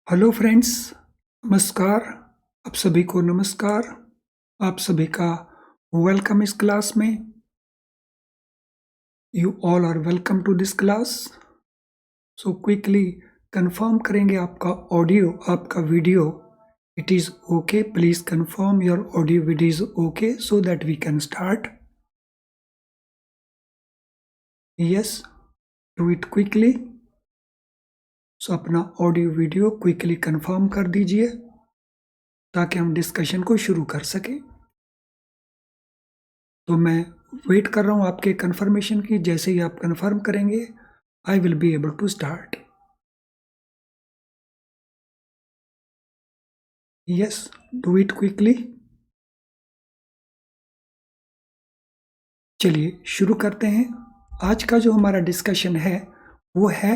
Hello friends, नमस्कार। आप सभी को नमस्कार। आप सभी का वेलकम इस क्लास में। You all are welcome to this class. So quickly confirm करेंगे आपका ऑडियो, आपका video it is okay. Please confirm your audio video is okay so that we can start. Yes, do it quickly. So अपना audio video quickly confirm कर दीजिए ताकि हम discussion को शुरू कर सकें। तो मैं वेट कर रहा हूँ आपके कंफर्मेशन की। जैसे ही आप कंफर्म करेंगे I will be able to start. Yes, do it quickly. चलिए शुरू करते हैं। आज का जो हमारा डिस्कशन है वो है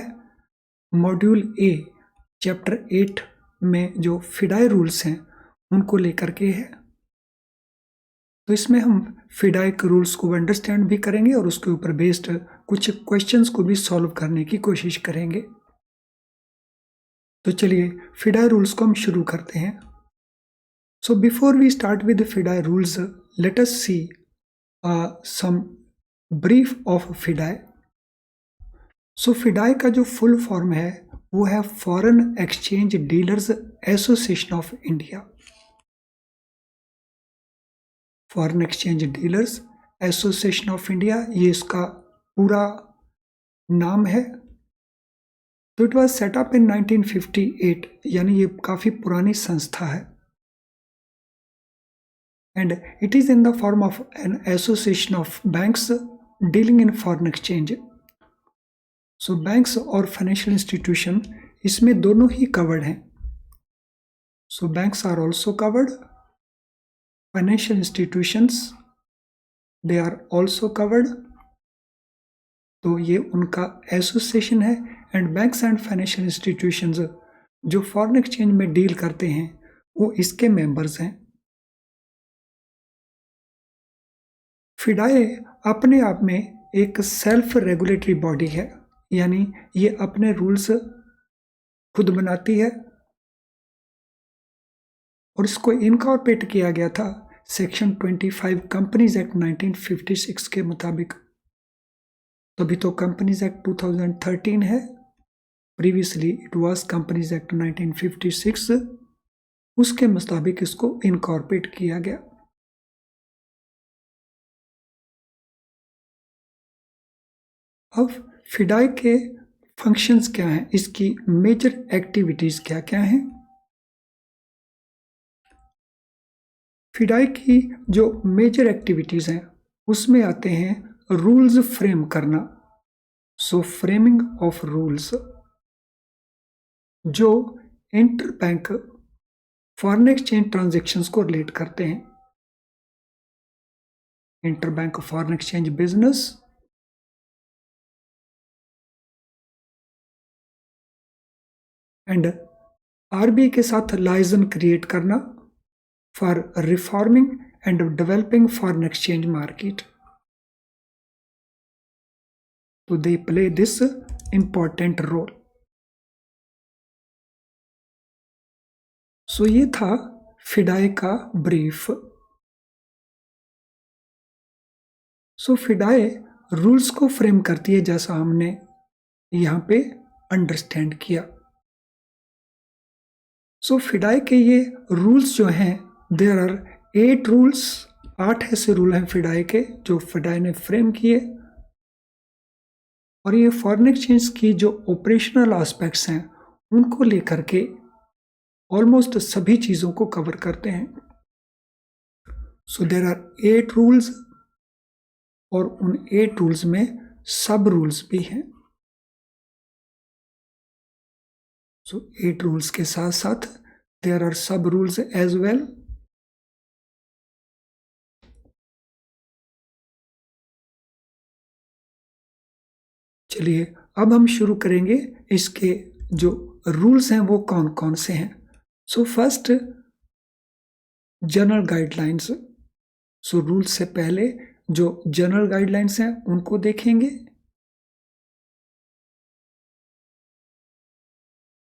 मॉड्यूल ए चैप्टर 8 में जो फिडाई रूल्स हैं उनको लेकर के है। तो इसमें हम फिडाई के रूल्स को अंडरस्टैंड भी करेंगे और उसके ऊपर बेस्ड कुछ क्वेश्चंस को भी सॉल्व करने की कोशिश करेंगे। तो चलिए फिडाई रूल्स को हम शुरू करते हैं। So before we start with the FIDAI rules, let us see some brief of FIDAI. So FIDAI का जो फुल फॉर्म है वो है foreign exchange dealers association of India. Foreign exchange dealers association of India, ये इसका पूरा नाम है। तो it was set up in 1958, यानी ये काफ़ी पुरानी संस्था है। And it is in the form of an association of banks dealing in foreign exchange. So banks और financial institution इसमें दोनों ही covered हैं. So banks are also covered. Financial institutions they are also covered. तो ये उनका association है। And banks and financial institutions जो foreign exchange में डील करते हैं वो इसके मेंबर्स हैं। फिडाई अपने आप में एक सेल्फ रेगुलेटरी बॉडी है, यानी ये अपने रूल्स खुद बनाती है और इसको इनकॉर्पोरेट किया गया था सेक्शन 25 कंपनीज एक्ट 1956 के मुताबिक। तभी तो कंपनीज एक्ट 2013 है, previously it was companies act 1956। उसके मुताबिक इसको इनकॉर्पोरेट किया गया। अब फिडाई के फंक्शंस क्या हैं, इसकी मेजर एक्टिविटीज क्या क्या हैं। फिडाई की जो मेजर एक्टिविटीज हैं उसमें आते हैं रूल्स फ्रेम करना। सो फ्रेमिंग ऑफ रूल्स जो inter bank foreign exchange transactions को रिलेट करते हैं। Inter bank foreign exchange business, and RBI के साथ लाइजन क्रिएट करना for reforming and developing foreign exchange market. तो they play this important role. So ये था फिडाई का ब्रीफ। सो फिडाई रूल्स को फ्रेम करती है जैसा हमने यहाँ पे अंडरस्टैंड किया। सो फिडाई के ये रूल्स जो हैं देयर आर 8 रूल्स। 8 ऐसे रूल हैं फिडाई के जो फिडाई ने फ्रेम किए और ये फॉरेन एक्सचेंज की जो ऑपरेशनल एस्पेक्ट्स हैं उनको लेकर के ऑलमोस्ट सभी चीज़ों को कवर करते हैं। सो देयर आर 8 रूल्स और उन 8 रूल्स में सब रूल्स भी हैं। सो 8 रूल्स के साथ साथ देयर आर सब रूल्स एज वेल। चलिए अब हम शुरू करेंगे इसके जो रूल्स हैं वो कौन कौन से हैं। So first general guidelines. So rules से पहले जो जनरल गाइडलाइंस हैं उनको देखेंगे।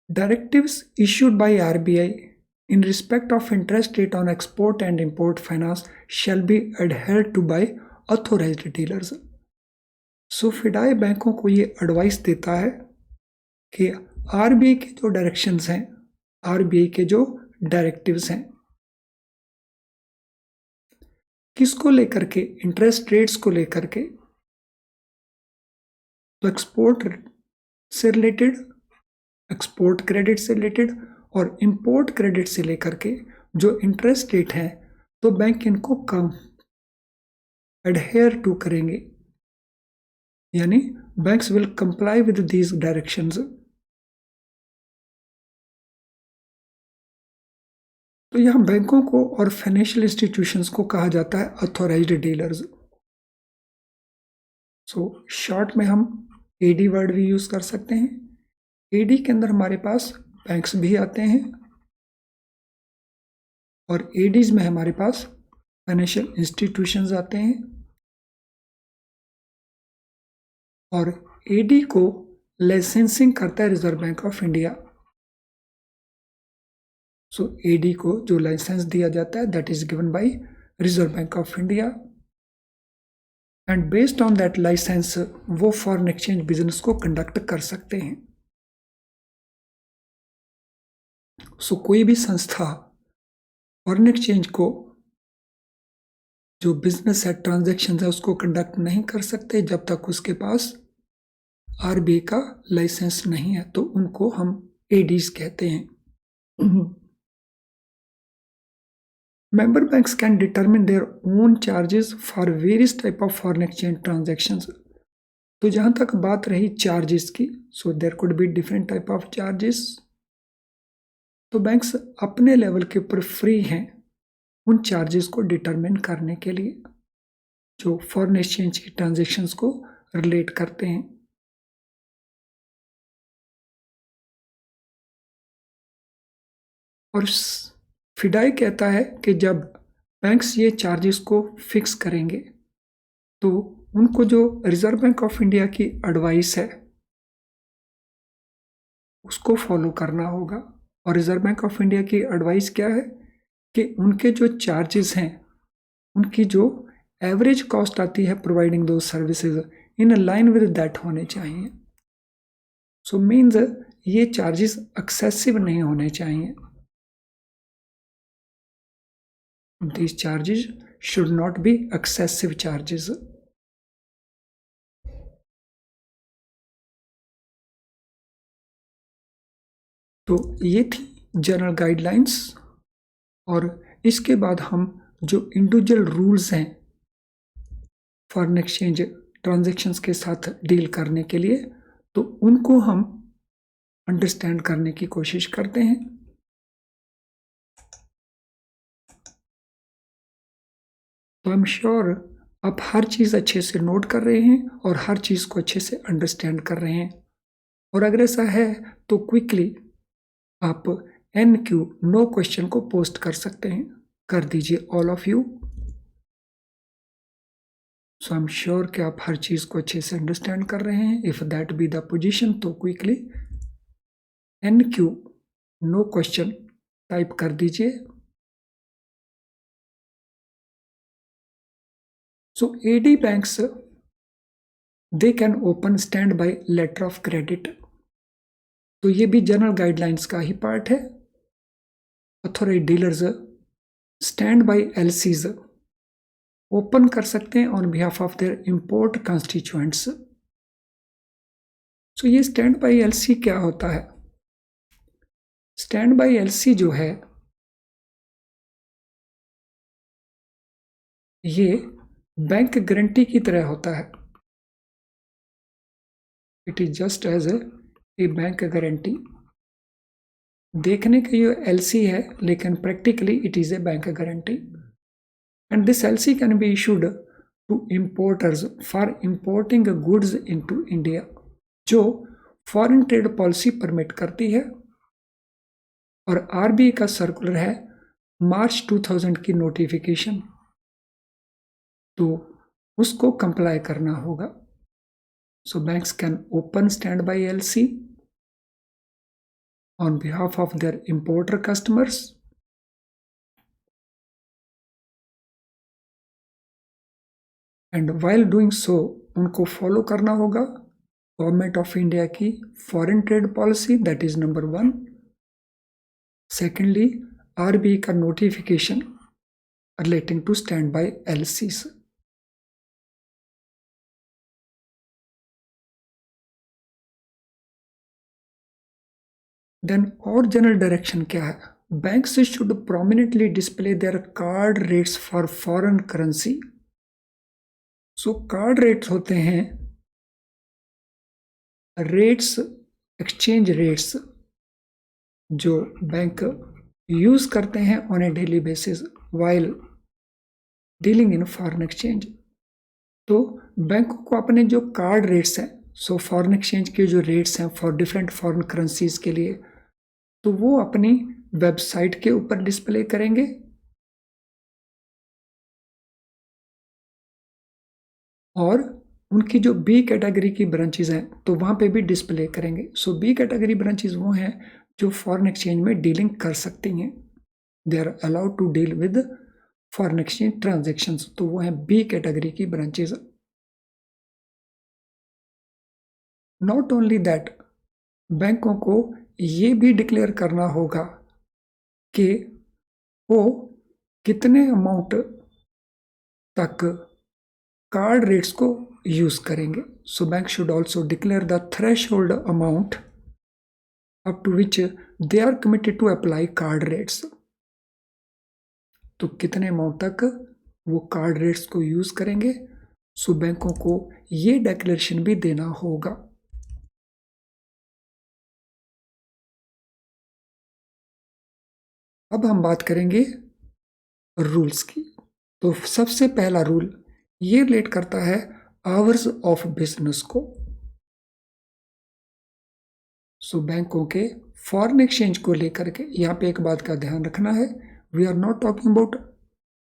directives issued by RBI in respect of interest rate on export and import finance shall be adhered to by authorized dealers. सो फिडाई बैंकों को ये एडवाइस देता है कि आरबीआई के जो डायरेक्शंस हैं, आरबीआई के जो डायरेक्टिव्स हैं, किसको लेकर के, इंटरेस्ट रेट्स को लेकर के, तो एक्सपोर्ट से रिलेटेड, एक्सपोर्ट क्रेडिट से रिलेटेड और इंपोर्ट क्रेडिट से लेकर के जो इंटरेस्ट रेट है, तो बैंक इनको कम एडहेयर टू करेंगे, यानी banks will comply with these directions. तो यहां बैंकों को और फाइनेंशियल इंस्टीट्यूशंस को कहा जाता है ऑथोराइज्ड डीलर्स। सो शॉर्ट में हम एडी वर्ड भी यूज कर सकते हैं। एडी के अंदर हमारे पास बैंक्स भी आते हैं और एडीज में हमारे पास फाइनेंशियल इंस्टीट्यूशंस आते हैं, और एडी को लाइसेंसिंग करता है Reserve Bank of India. So A D को जो लाइसेंस दिया जाता है that is given by Reserve Bank of India, and based on that license वो फॉरेन एक्सचेंज बिजनेस को कंडक्ट कर सकते हैं। सो कोई भी संस्था फॉरेन एक्सचेंज को जो बिजनेस है, ट्रांजैक्शन है, उसको कंडक्ट नहीं कर सकते जब तक उसके पास आरबीआई का लाइसेंस नहीं है, तो उनको हम एडीज कहते हैं। Member banks can determine their own charges for various type of foreign exchange transactions. तो जहां तक बात रही चार्जेस की, so there could be different type of charges. तो बैंक्स अपने लेवल के ऊपर फ्री हैं उन चार्जेस को डिटरमिन करने के लिए जो फॉरेन एक्सचेंज की ट्रांजेक्शन्स को रिलेट करते हैं। और फिडाई कहता है कि जब बैंक्स ये चार्जेस को फिक्स करेंगे तो उनको जो रिजर्व बैंक ऑफ इंडिया की एडवाइस है उसको फॉलो करना होगा। और रिजर्व बैंक ऑफ इंडिया की एडवाइस क्या है कि उनके जो चार्जेस हैं, उनकी जो एवरेज कॉस्ट आती है प्रोवाइडिंग दो services, in line with that होने चाहिए। सो मीन्स ये चार्जेस एक्सेसिव नहीं होने चाहिए। These charges should not be excessive charges. तो ये थी जनरल गाइडलाइंस, और इसके बाद हम जो इंडिविजुअल रूल्स हैं फॉरेन एक्सचेंज ट्रांजैक्शंस के साथ डील करने के लिए, तो उनको हम अंडरस्टैंड करने की कोशिश करते हैं। तो आई एम श्योर आप हर चीज़ अच्छे से नोट कर रहे हैं और हर चीज़ को अच्छे से अंडरस्टैंड कर रहे हैं। और अगर ऐसा है तो क्विकली आप NQ नो क्वेश्चन को पोस्ट कर सकते हैं, कर दीजिए all of you. So I am sure कि आप हर चीज़ को अच्छे से अंडरस्टैंड कर रहे हैं। If that be the position तो quickly NQ no question type कर दीजिए। So AD banks, they can open standby letter of credit. तो ये भी जनरल गाइडलाइंस का ही पार्ट है। Authorised dealers stand by LCs open कर सकते हैं on behalf of their import constituents. So ये स्टैंड बाई LC क्या होता है? स्टैंड बाई LC जो है ये बैंक गारंटी की तरह होता है। It is just as a bank guarantee. देखने के ये LC है लेकिन practically it is a bank guarantee, and this LC can be issued to importers for importing goods into India, जो फॉरेन ट्रेड पॉलिसी परमिट करती है। और RBI का सर्कुलर है मार्च 2000 की नोटिफिकेशन, तो उसको कंप्लाई करना होगा। So banks can open stand by LC on behalf of their importer customers. And while doing so उनको फॉलो करना होगा गवर्नमेंट ऑफ इंडिया की foreign trade policy, that is number 1. Secondly, RBI का notification relating to stand by LCs. Then और general direction क्या है? Banks should prominently display their card rates for foreign currency. So card rates होते हैं rates, exchange rates जो bank use करते हैं on A daily basis while dealing in foreign exchange. तो बैंकों को अपने जो कार्ड रेट्स हैं, सो फॉरेन एक्सचेंज के जो रेट्स हैं फॉर डिफरेंट फॉरेन करेंसीज के लिए, तो वो अपनी वेबसाइट के ऊपर डिस्प्ले करेंगे. और उनकी जो बी कैटेगरी की ब्रांचेज हैं तो वहाँ पे भी डिस्प्ले करेंगे. सो बी कैटेगरी ब्रांचेज वो हैं जो फॉरेन एक्सचेंज में डीलिंग कर सकती हैं. They are allowed to deal with foreign exchange transactions. तो वो हैं बी कैटेगरी की ब्रांचेज. नॉट ओनली दैट, बैंकों को ये भी डिक्लेयर करना होगा कि वो कितने अमाउंट तक कार्ड रेट्स को यूज करेंगे. So bank should also declare the threshold amount up to which they are committed to apply card rates. तो कितने अमाउंट तक वो कार्ड रेट्स को यूज करेंगे, सो बैंकों को ये डिक्लेरेशन भी देना होगा. अब हम बात करेंगे रूल्स की. तो सबसे पहला रूल ये रिलेट करता है आवर्स ऑफ बिजनेस को. सो बैंकों के फॉरेन एक्सचेंज को लेकर के यहाँ पे एक बात का ध्यान रखना है. We are not talking about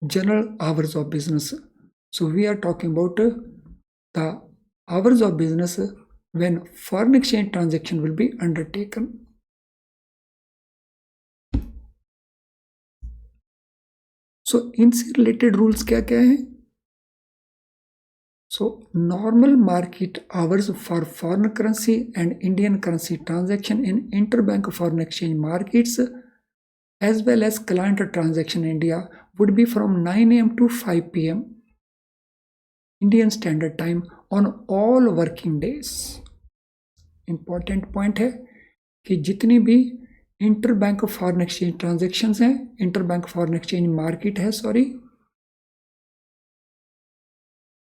general hours of business. So we are talking about the hours of business when foreign exchange transaction will be undertaken. So इनसे रिलेटेड रूल्स क्या क्या हैं? So normal market hours for foreign currency and Indian currency transaction in interbank foreign exchange markets as well as client transaction in India would be from 9 a.m. to 5 p.m. Indian Standard Time on all working days. Important point है कि जितनी भी interbank foreign exchange transactions हैं, interbank foreign exchange market है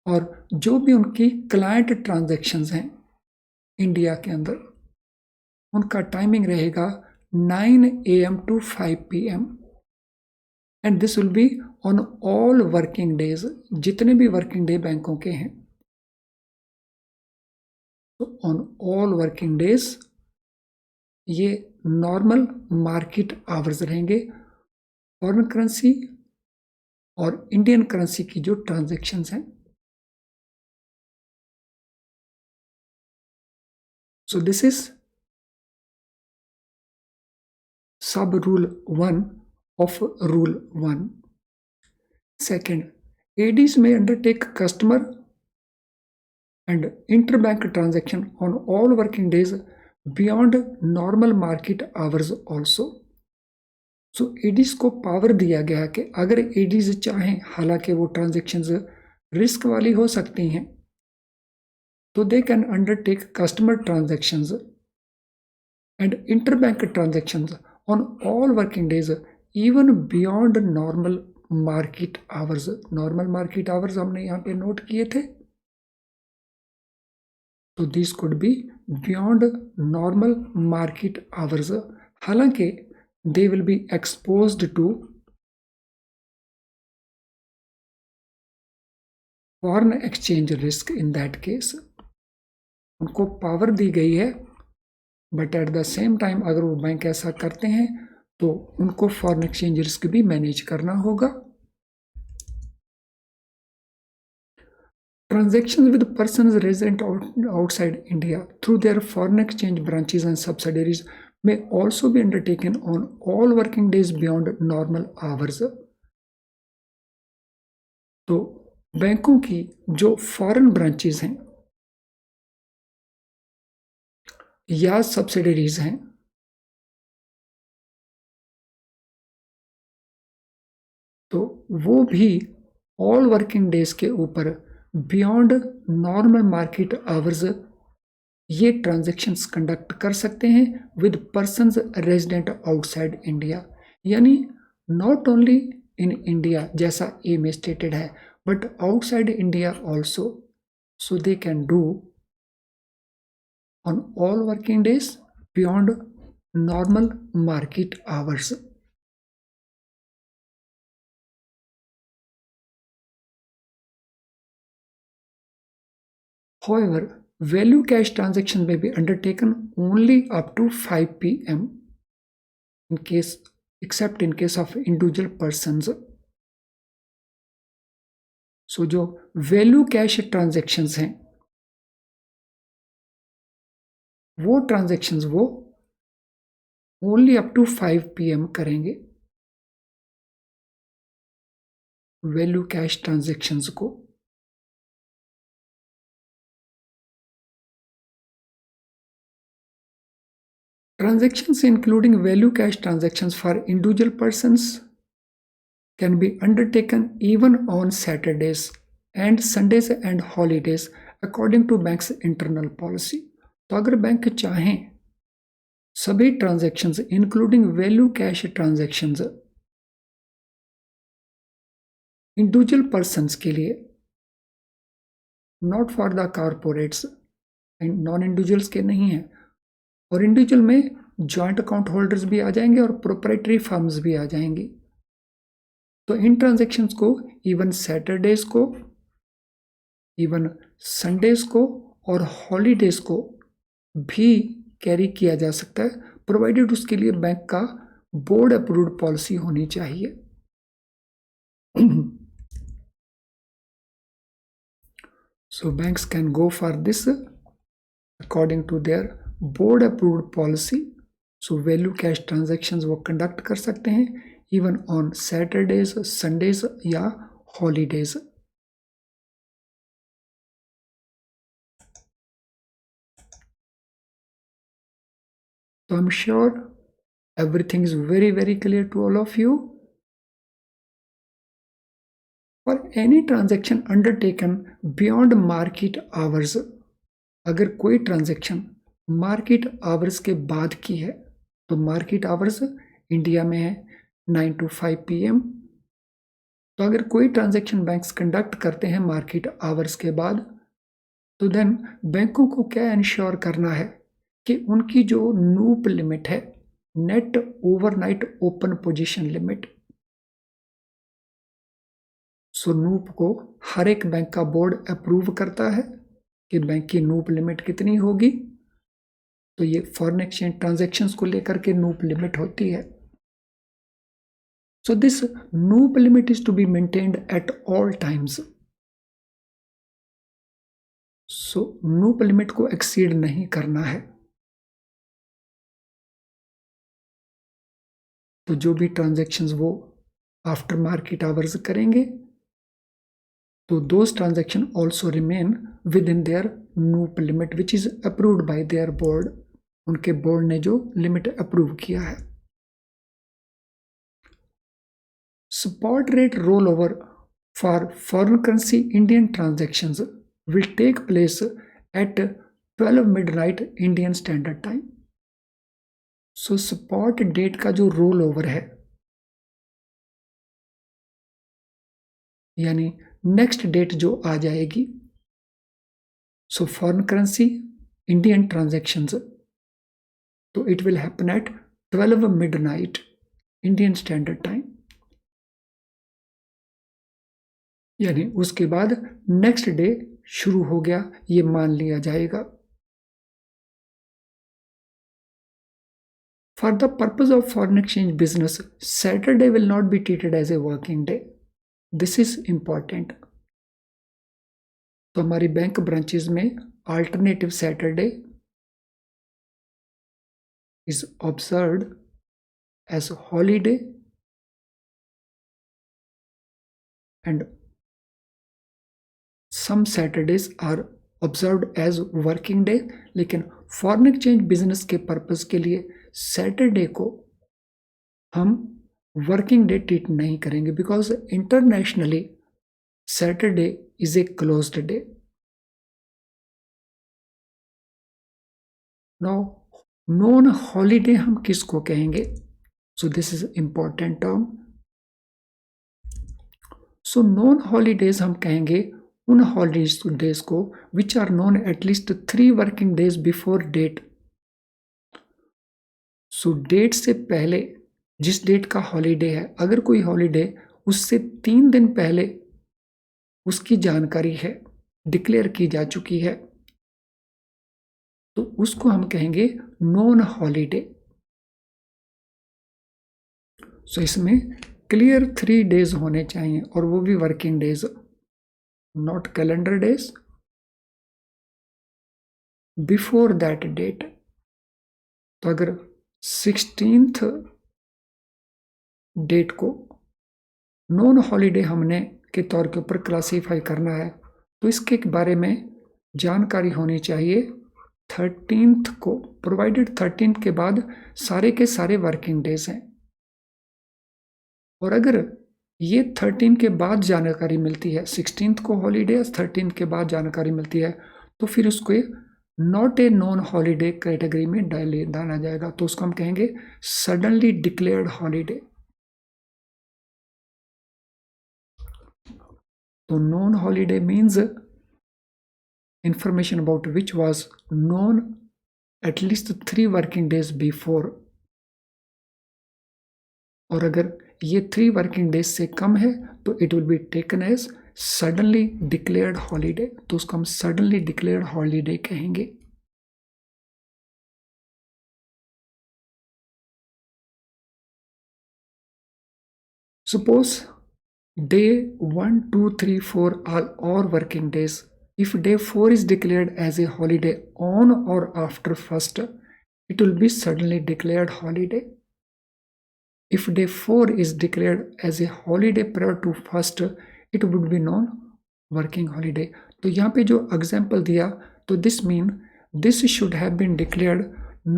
और जो भी उनकी क्लाइंट ट्रांजैक्शंस हैं इंडिया के अंदर, उनका टाइमिंग रहेगा 9 a.m. to 5 p.m. And this will be on all working days. जितने भी वर्किंग डे बैंकों के हैं, तो ऑन ऑल वर्किंग डेज ये नॉर्मल मार्केट आवर्स रहेंगे. फॉरेन करेंसी और इंडियन करेंसी की जो ट्रांजैक्शंस हैं. So this is sub rule 1 of rule 1. Second, ADs may undertake customer and interbank transaction on all working days beyond normal market hours also. So ADs को power दिया गया है कि अगर ADs चाहें, हालांकि वो ट्रांजेक्शन्स रिस्क वाली हो सकती हैं, so they can undertake customer transactions and interbank transactions on all working days even beyond normal market hours. Normal market hours हमने यहाँ पे नोट किए थे. तो this could be beyond normal market hours. हालांकि they will be exposed to foreign exchange risk in that case. उनको power दी गई है, but at the same time अगर वो बैंक ऐसा करते हैं तो उनको फॉरेन एक्सचेंज रिस्क भी मैनेज करना होगा. Transactions with persons resident outside India through their foreign exchange branches and subsidiaries may also be undertaken on all working days beyond normal hours. तो बैंकों की जो फॉरेन ब्रांचेस हैं या सब्सिडरीज हैं, तो वो भी ऑल वर्किंग डेज के ऊपर बियॉन्ड नॉर्मल मार्केट आवर्स ये ट्रांजैक्शंस कंडक्ट कर सकते हैं with persons resident outside India, यानी नॉट ओनली इन इंडिया जैसा ए में स्टेटेड है, but outside India also, so they can do on all working days beyond normal market hours. However, value cash transactions may be undertaken only up to 5 p.m. except in case of individual persons. So जो value cash transactions हैं वो transactions वो only up to 5 p.m. करेंगे value cash transactions को। Transactions including value cash transactions for individual persons can be undertaken even on Saturdays and Sundays and holidays according to bank's internal policy. तो अगर bank चाहें सभी transactions including value cash transactions individual persons के लिए, not for the corporates and non individuals के नहीं है, और इंडिविजुअल में जॉइंट अकाउंट होल्डर्स भी आ जाएंगे और प्रोप्राइटरी फर्म्स भी आ जाएंगी, तो इन ट्रांजैक्शंस को इवन सैटरडेज को, इवन संडेज को और हॉलीडेज को भी कैरी किया जा सकता है, प्रोवाइडेड उसके लिए बैंक का बोर्ड अप्रूव्ड पॉलिसी होनी चाहिए। So banks can go for this according to their board approved policy. So value cash transactions वो कंडक्ट कर सकते हैं इवन ऑन सैटरडेज, संडेज या holidays. So I'm sure everything is very, very clear to all of you. For any transaction undertaken beyond market hours, अगर कोई transaction market hours के बाद की है, तो मार्केट आवर्स इंडिया में है 9 to 5 p.m. तो अगर कोई ट्रांजैक्शन बैंक्स कंडक्ट करते हैं मार्केट आवर्स के बाद, तो देन बैंकों को क्या इंश्योर करना है कि उनकी जो नूप लिमिट है, net overnight open position limit, so NOOP को हर एक बैंक का बोर्ड अप्रूव करता है कि बैंक की नूप लिमिट कितनी होगी, तो ये फॉरेन एक्सचेंज ट्रांजैक्शंस को लेकर के नूप लिमिट होती है। So this NOOP limit is to be maintained at all times. So NOOP limit को एक्सीड नहीं करना है। तो जो भी ट्रांजैक्शंस वो आफ्टर मार्केट आवर्स करेंगे, तो those transaction also remain within their NOOP limit which is approved by their board. उनके बोर्ड ने जो लिमिट अप्रूव किया है। Spot rate roll over for foreign currency Indian transactions will take place at 12 midnight Indian standard time. So spot date का जो roll over है, यानी next date जो आ जाएगी, so foreign currency Indian transactions, तो it will happen at 12 midnight Indian standard time, यानी उसके बाद नेक्स्ट डे शुरू हो गया ये मान लिया जाएगा। For the purpose of foreign exchange business, Saturday will not be treated as a working day. This is important. तो हमारी बैंक ब्रांचेज में alternative Saturday is observed as holiday and some Saturdays are observed as working day। लेकिन foreign exchange business के purpose के लिए Saturday को हम working day treat नहीं करेंगे, because internationally Saturday is a closed day. Now non holiday हम किसको कहेंगे? So this is important term. So non holidays हम कहेंगे उन हॉलीडेज को which are known at least 3 working days before date. So date से पहले जिस डेट का हॉलीडे है, अगर कोई हॉलीडे उससे 3 दिन पहले उसकी जानकारी है, डिक्लेयर की जा चुकी है, तो उसको हम कहेंगे नॉन हॉलीडे। सो इसमें क्लियर 3 डेज होने चाहिए और वो भी working days, not calendar days, before that date. तो अगर 16th डेट को नॉन हॉलीडे हमने के तौर के ऊपर क्लासीफाई करना है, तो इसके बारे में जानकारी होनी चाहिए 13th को, प्रोवाइडेड 13th के बाद सारे के सारे वर्किंग डेज हैं। और अगर ये 13 के बाद जानकारी मिलती है, 16th को हॉलीडे, 13th के बाद जानकारी मिलती है, तो फिर उसको not a non holiday category में डाला जाएगा। तो उसको हम कहेंगे सडनली डिक्लेयर्ड हॉलीडे। तो non holiday means information about which was known at least 3 working days before। और अगर ये 3 वर्किंग डेज से कम है तो it will be taken as suddenly declared holiday. तो उसको हम सडनली डिक्लेयर्ड हॉलीडे कहेंगे। Suppose day 1, 2, 3, 4 are all working days। If day 4 is declared as a holiday on or after 1st, it will be suddenly declared holiday। If day 4 is declared as a holiday prior to 1st, it would be non working holiday। तो यहाँ पे जो example दिया, तो this mean this should have been declared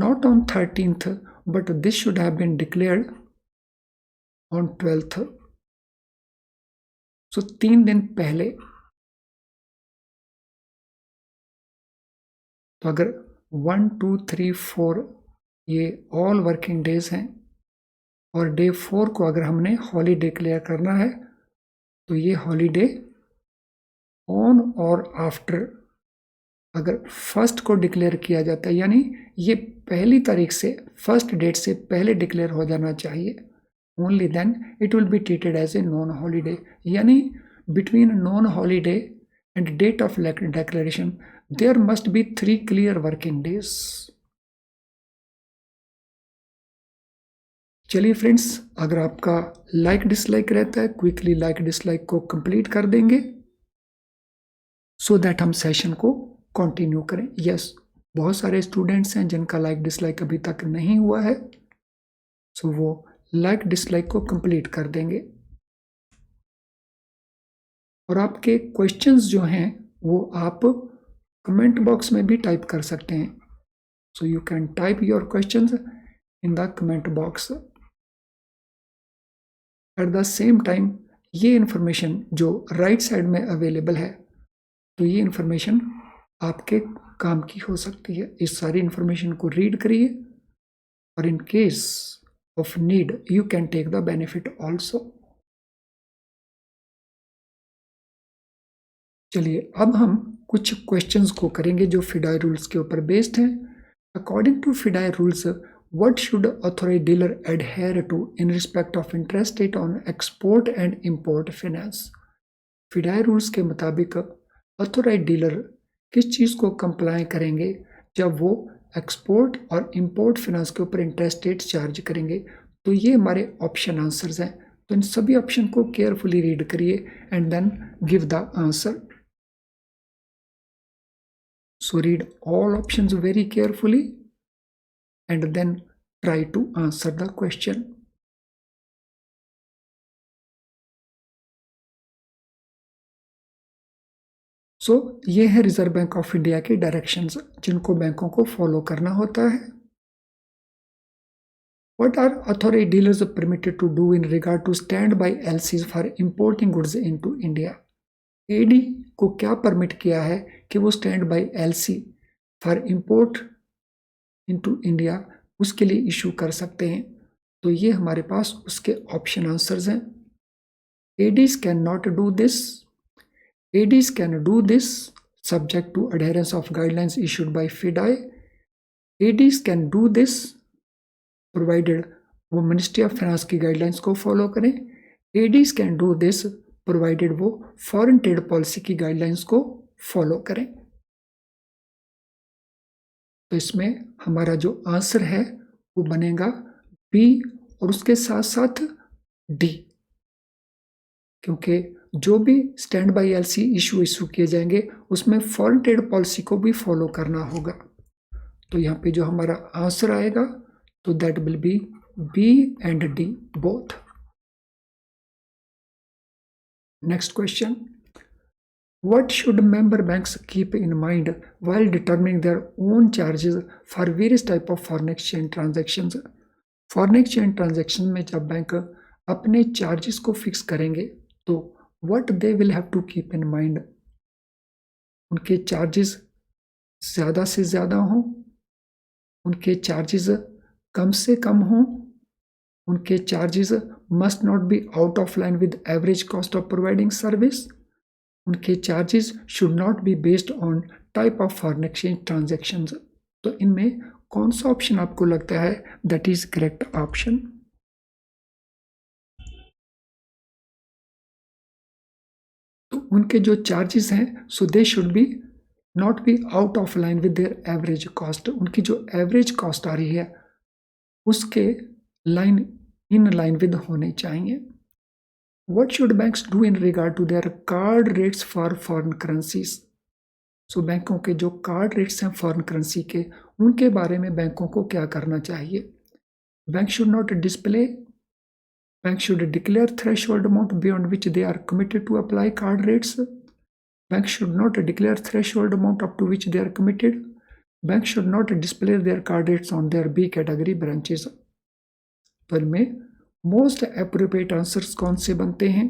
not on 13th, but this should have been declared on 12th। So 3 दिन पहले। तो अगर 1, 2, 3, 4 ये ऑल वर्किंग डेज हैं और डे 4 को अगर हमने हॉलीडे डिक्लेयर करना है, तो ये हॉलीडे ऑन और आफ्टर अगर 1st को डिक्लेयर किया जाता है, यानी ये पहली तारीख से 1st डेट से पहले डिक्लेयर हो जाना चाहिए, only then it will be treated as a non holiday. यानी between non holiday and date of declaration there must be 3 clear working days। चलिए फ्रेंड्स, अगर आपका लाइक डिसलाइक रहता है, क्विकली लाइक डिसलाइक को कंप्लीट कर देंगे सो दैट हम सेशन को कंटिन्यू करें। यस, बहुत सारे स्टूडेंट्स हैं जिनका लाइक डिसलाइक अभी तक नहीं हुआ है, सो वो लाइक डिसलाइक को कंप्लीट कर देंगे। और आपके क्वेश्चंस जो हैं वो आप कमेंट बॉक्स में भी टाइप कर सकते हैं। So you can type your questions in the comment box. At the same time ये इन्फॉर्मेशन जो राइट साइड में अवेलेबल है, तो ये इन्फॉर्मेशन आपके काम की हो सकती है। इस सारी इन्फॉर्मेशन को रीड करिए और in case of need you can take the benefit also. चलिए अब हम कुछ क्वेश्चंस को करेंगे जो फिडाई रूल्स के ऊपर बेस्ड हैं। According to FEDAI rules, what should authorised dealer adhere to in respect of interest rate on export and import finance. FEDAI rules के मुताबिक ऑथोराइज्ड डीलर किस चीज़ को कंप्लाई करेंगे जब वो एक्सपोर्ट और इंपोर्ट फाइनेंस के ऊपर इंटरेस्ट रेट चार्ज करेंगे। तो ये हमारे ऑप्शन आंसर्स हैं, तो इन सभी ऑप्शन को केयरफुली रीड करिए and then give the answer. So read all options very carefully and then try to answer the question. सो ये है रिजर्व बैंक ऑफ इंडिया की डायरेक्शंस जिनको बैंकों को फॉलो करना होता है. What are authority dealers permitted to do in regard to standby LCs for importing goods into India? AD को क्या परमिट किया है कि वो stand by LC for import into India उसके लिए इशू कर सकते हैं. तो ये हमारे पास उसके ऑप्शन आंसर्स हैं. ADs can not do this. ADs can do this subject to adherence of guidelines issued by FIDI. ADs can do this provided वो मिनिस्ट्री ऑफ फाइनेंस की गाइडलाइंस को फॉलो करें. ADs can do this provided वो foreign trade policy की guidelines को follow करें. तो इसमें हमारा जो आंसर है वो बनेगा बी और उसके साथ साथ डी, क्योंकि जो भी स्टैंड बाई LC इशू किए जाएंगे उसमें फॉरेन ट्रेड पॉलिसी को भी फॉलो करना होगा. तो यहाँ पे जो हमारा आंसर आएगा तो that will be B and D both. Next question. What should member banks keep in mind while determining their own charges for various type of foreign exchange transactions? Foreign exchange transaction में जब bank अपने charges को fix करेंगे तो what they will have to keep in mind, उनके charges ज़्यादा से ज़्यादा हों, उनके चार्जेस कम से कम हों, उनके charges must not be out of line with average cost of providing service, उनके charges should not be based on type of foreign exchange transactions. तो इनमें कौन सा ऑप्शन आपको लगता है दैट इज करेक्ट ऑप्शन? तो उनके जो चार्जेस हैं so they should be not be out of line with their average cost. उनकी जो एवरेज कॉस्ट आ रही है उसके लाइन इन लाइन विद होने चाहिए. What should banks do in regard to their card rates for foreign currencies? सो बैंकों के जो कार्ड रेट्स हैं फॉरेन करेंसी के उनके बारे में बैंकों को क्या करना चाहिए? Bank should not display, bank should declare threshold amount beyond which they are committed to apply card rates. Bank should not declare threshold amount up to which they are committed. Bank should not display their card rates on their B category branches. तो इनमें most appropriate answers कौन से बनते हैं?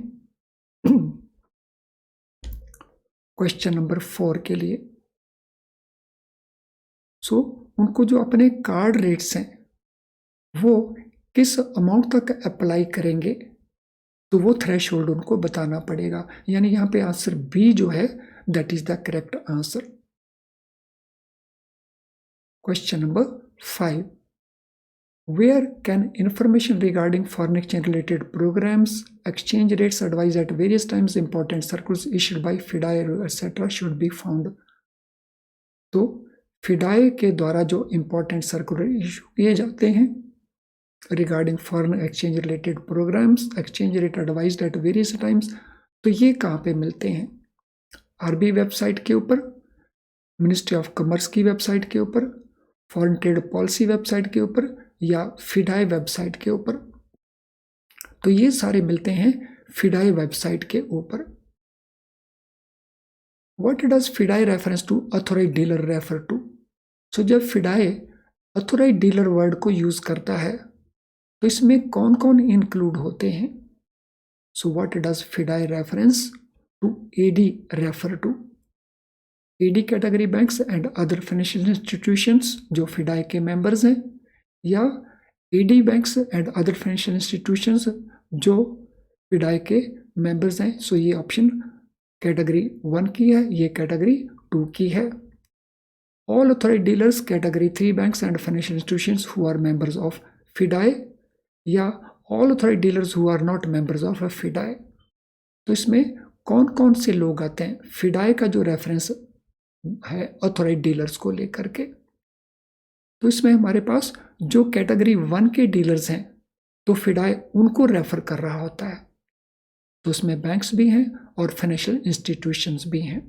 Question number 4 के लिए. सो उनको जो अपने कार्ड रेट्स हैं वो किस अमाउंट तक अप्लाई करेंगे तो वो थ्रेशोल्ड उनको बताना पड़ेगा. यानी यहाँ पे आंसर बी जो है that is the correct answer. Question number 5. Where can information regarding foreign exchange related programs, exchange rates advice at various times, important circulars issued by FIDI etc. should be found? तो FIDI के द्वारा जो important circular issue किए जाते हैं regarding foreign exchange related programs, exchange rate advised at various times, तो ये कहाँ पे मिलते हैं? RBI वेबसाइट के ऊपर, मिनिस्ट्री ऑफ कॉमर्स की वेबसाइट के ऊपर, फॉरेन ट्रेड पॉलिसी वेबसाइट के ऊपर या फिडाई वेबसाइट के ऊपर. तो ये सारे मिलते हैं फिडाई वेबसाइट के ऊपर. What does FEDAI reference to authorised dealer refer to? So जब फिडाई ऑथोराइज्ड डीलर वर्ड को यूज करता है तो इसमें कौन कौन इंक्लूड होते हैं? So what does FEDAI reference to AD refer to? AD category banks and other financial institutions जो फिडाई के मेंबर्स हैं, या AD banks and other financial institutions जो फिडाई के मेंबर्स हैं. सो ये ऑप्शन कैटेगरी 1 की है, ये कैटेगरी 2 की है. All authorised dealers category 3 banks and financial institutions who are members of FEDAI, या all authorised dealers who are not members of FEDAI. तो इसमें कौन कौन से लोग आते हैं फिडाई का जो रेफरेंस है ऑथोराइज्ड डीलर्स को लेकर के? तो इसमें हमारे पास जो कैटेगरी 1 के डीलर्स हैं तो फिडाई उनको रेफर कर रहा होता है. तो उसमें बैंक्स भी हैं और फाइनेंशियल इंस्टीट्यूशंस भी हैं.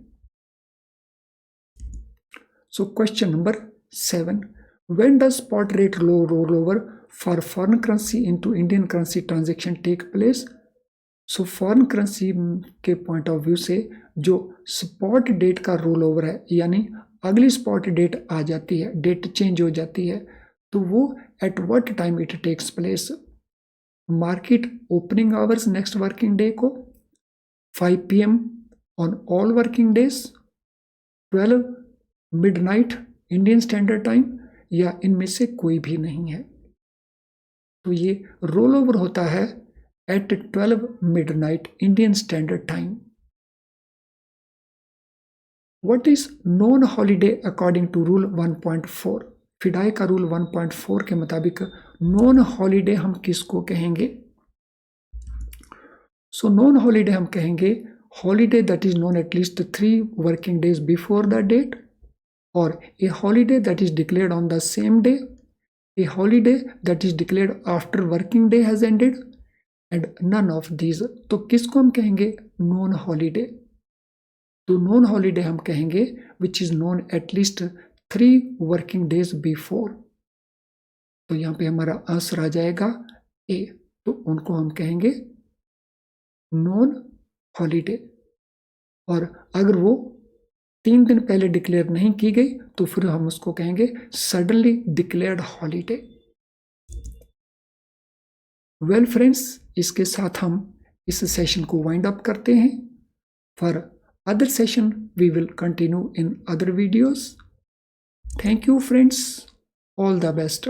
So question number 7. When does spot rate rollover for foreign currency into Indian currency transaction take place? So foreign currency के पॉइंट ऑफ व्यू से जो स्पॉट डेट का रोल ओवर है, यानी अगली स्पॉट डेट आ जाती है, डेट चेंज हो जाती है, तो वो at what time it takes place? Market opening hours next working day को, 5 PM on all working days, 12 midnight Indian standard time, या इनमें से कोई भी नहीं है। तो ये रोल ओवर होता है at 12 midnight Indian Standard Time. What is non-holiday according to Rule 1.4? फिडाई का रूल 1.4 के मुताबिक नॉन हॉलीडे हम किसको कहेंगे? सो नॉन हॉलीडे हम कहेंगे holiday that is known at least 3 working days before the date, और a holiday that is declared on the same day, a holiday that is declared after working day has ended, and none of these. तो किसको हम कहेंगे non holiday? तो non holiday हम कहेंगे which is non at least 3 working days before. तो यहाँ पे हमारा आंसर आ जाएगा ए, तो उनको हम कहेंगे नॉन हॉलीडे। और अगर वो 3 दिन पहले डिक्लेयर नहीं की गई तो फिर हम उसको कहेंगे suddenly declared holiday. Well friends, इसके साथ हम इस सेशन को वाइंड अप करते हैं। For other session we will continue in other videos. Thank you friends, all the best.